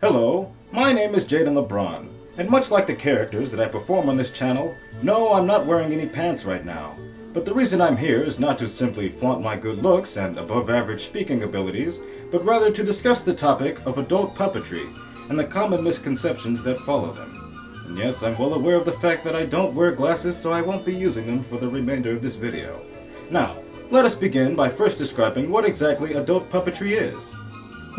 Hello, my name is Jaden LeBron, and much like the characters that I perform on this channel, no, I'm not wearing any pants right now. But the reason I'm here is not to simply flaunt my good looks and above-average speaking abilities, but rather to discuss the topic of adult puppetry and the common misconceptions that follow them. And yes, I'm well aware of the fact that I don't wear glasses, so I won't be using them for the remainder of this video. Now, let us begin by first describing what exactly adult puppetry is.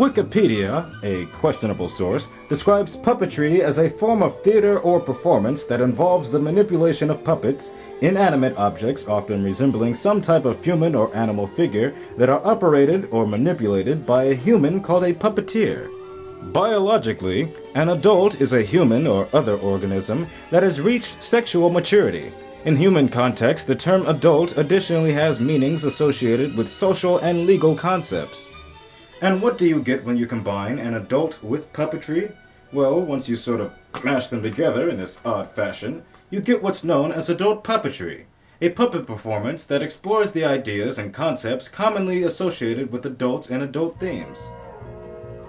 Wikipedia, a questionable source, describes puppetry as a form of theater or performance that involves the manipulation of puppets, inanimate objects often resembling some type of human or animal figure that are operated or manipulated by a human called a puppeteer. Biologically, an adult is a human or other organism that has reached sexual maturity. In human context, the term adult additionally has meanings associated with social and legal concepts. And what do you get when you combine an adult with puppetry? Well, once you sort of mash them together in this odd fashion, you get what's known as adult puppetry, a puppet performance that explores the ideas and concepts commonly associated with adults and adult themes.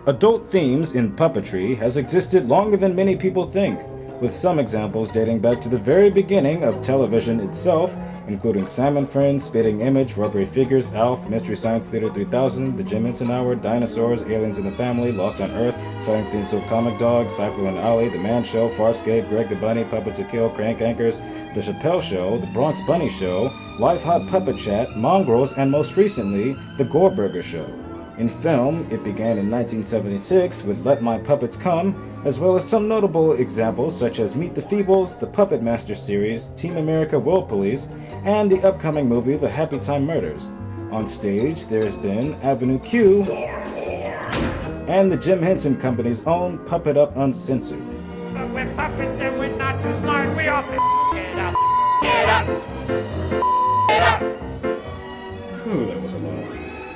Adult themes in puppetry has existed longer than many people think, with some examples dating back to the very beginning of television itself, including Sam and Friends, Spitting Image, Rubbery Figures, Alf, Mystery Science Theater 3000, The Jim Henson Hour, Dinosaurs, Aliens in the Family, Lost on Earth, Trying Things So Comic Dog, Sifl and Olly, The Man Show, Farscape, Greg the Bunny, Puppets to Kill, Crank Yankers, The Chappelle Show, The Bronx Bunny Show, Live Hot Puppet Chat, Mongrels, and most recently, The Gorburger Show. In film, it began in 1976 with Let My Puppets Come, as well as some notable examples such as Meet the Feebles, the Puppet Master series, Team America World Police, and the upcoming movie The Happytime Murders. On stage, there's been Avenue Q and the Jim Henson Company's own Puppet Up Uncensored. But we're puppets and we're not too smart. We all it up. Get up. Get up. Whew, that was a lot.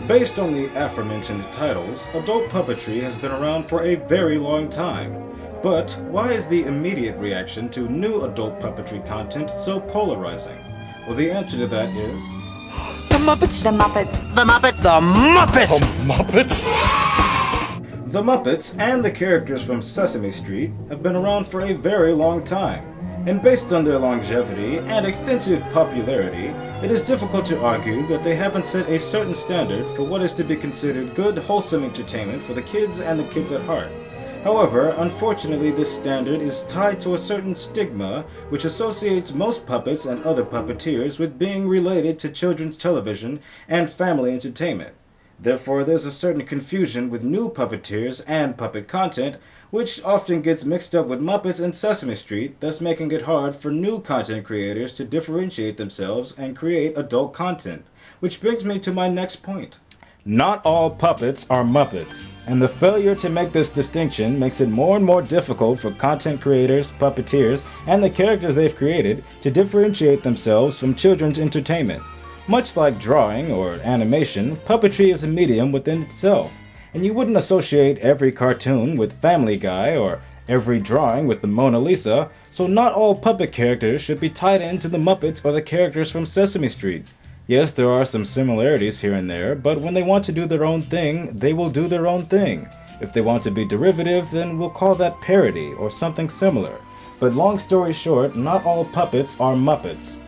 Based on the aforementioned titles, adult puppetry has been around for a very long time. But why is the immediate reaction to new adult puppetry content so polarizing? Well, the answer to that is... The Muppets! The Muppets! The Muppets! The Muppets! The Muppets! The Muppets and the characters from Sesame Street have been around for a very long time. And based on their longevity and extensive popularity, it is difficult to argue that they haven't set a certain standard for what is to be considered good, wholesome entertainment for the kids and the kids at heart. However, unfortunately, this standard is tied to a certain stigma which associates most puppets and other puppeteers with being related to children's television and family entertainment. Therefore, there's a certain confusion with new puppeteers and puppet content, which often gets mixed up with Muppets and Sesame Street, thus making it hard for new content creators to differentiate themselves and create adult content. Which brings me to my next point. Not all puppets are Muppets, and the failure to make this distinction makes it more and more difficult for content creators, puppeteers, and the characters they've created to differentiate themselves from children's entertainment. Much like drawing or animation, puppetry is a medium within itself, and you wouldn't associate every cartoon with Family Guy or every drawing with the Mona Lisa, so not all puppet characters should be tied into the Muppets or the characters from Sesame Street. Yes, there are some similarities here and there, but when they want to do their own thing, they will do their own thing. If they want to be derivative, then we'll call that parody or something similar. But long story short, not all puppets are Muppets.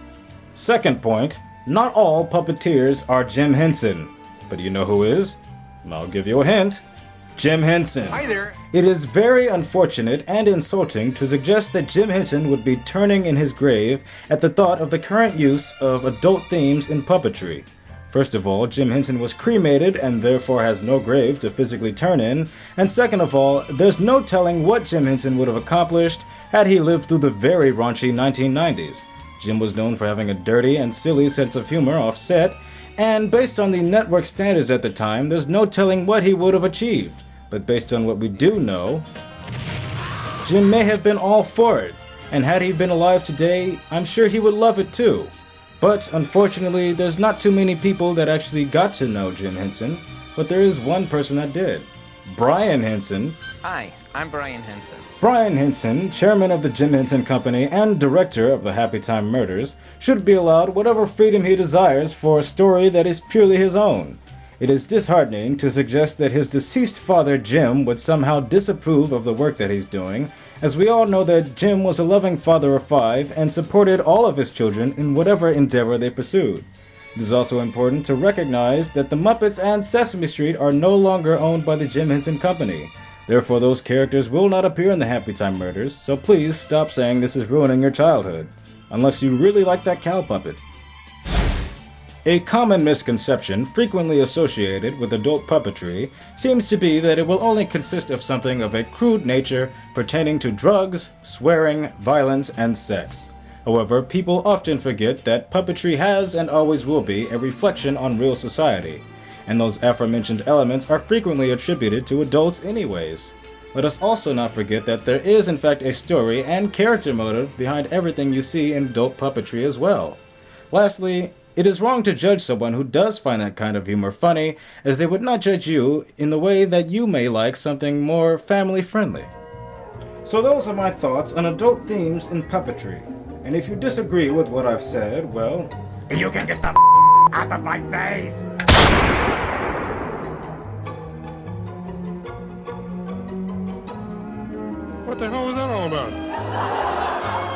Second point, not all puppeteers are Jim Henson. But you know who is? I'll give you a hint. Jim Henson. Hi there. It is very unfortunate and insulting to suggest that Jim Henson would be turning in his grave at the thought of the current use of adult themes in puppetry. First of all, Jim Henson was cremated and therefore has no grave to physically turn in. And second of all, there's no telling what Jim Henson would have accomplished had he lived through the very raunchy 1990s. Jim was known for having a dirty and silly sense of humor off set, and based on the network standards at the time, there's no telling what he would have achieved. But based on what we do know, Jim may have been all for it, and had he been alive today, I'm sure he would love it too. But unfortunately, there's not too many people that actually got to know Jim Henson, but there is one person that did. Brian Henson. Hi, I'm Brian Henson. Brian Henson, chairman of the Jim Henson Company and director of the Happytime Murders, should be allowed whatever freedom he desires for a story that is purely his own. It is disheartening to suggest that his deceased father, Jim, would somehow disapprove of the work that he's doing, as we all know that Jim was a loving father of 5 and supported all of his children in whatever endeavor they pursued. It is also important to recognize that the Muppets and Sesame Street are no longer owned by the Jim Henson Company. Therefore, those characters will not appear in the Happytime murders, so please stop saying this is ruining your childhood. Unless you really like that cow puppet. A common misconception frequently associated with adult puppetry seems to be that it will only consist of something of a crude nature pertaining to drugs, swearing, violence, and sex. However, people often forget that puppetry has and always will be a reflection on real society, and those aforementioned elements are frequently attributed to adults anyways. Let us also not forget that there is in fact a story and character motive behind everything you see in adult puppetry as well. Lastly, it is wrong to judge someone who does find that kind of humor funny, as they would not judge you in the way that you may like something more family-friendly. So those are my thoughts on adult themes in puppetry. And if you disagree with what I've said, well, You can get the out of my face! What the hell was that all about?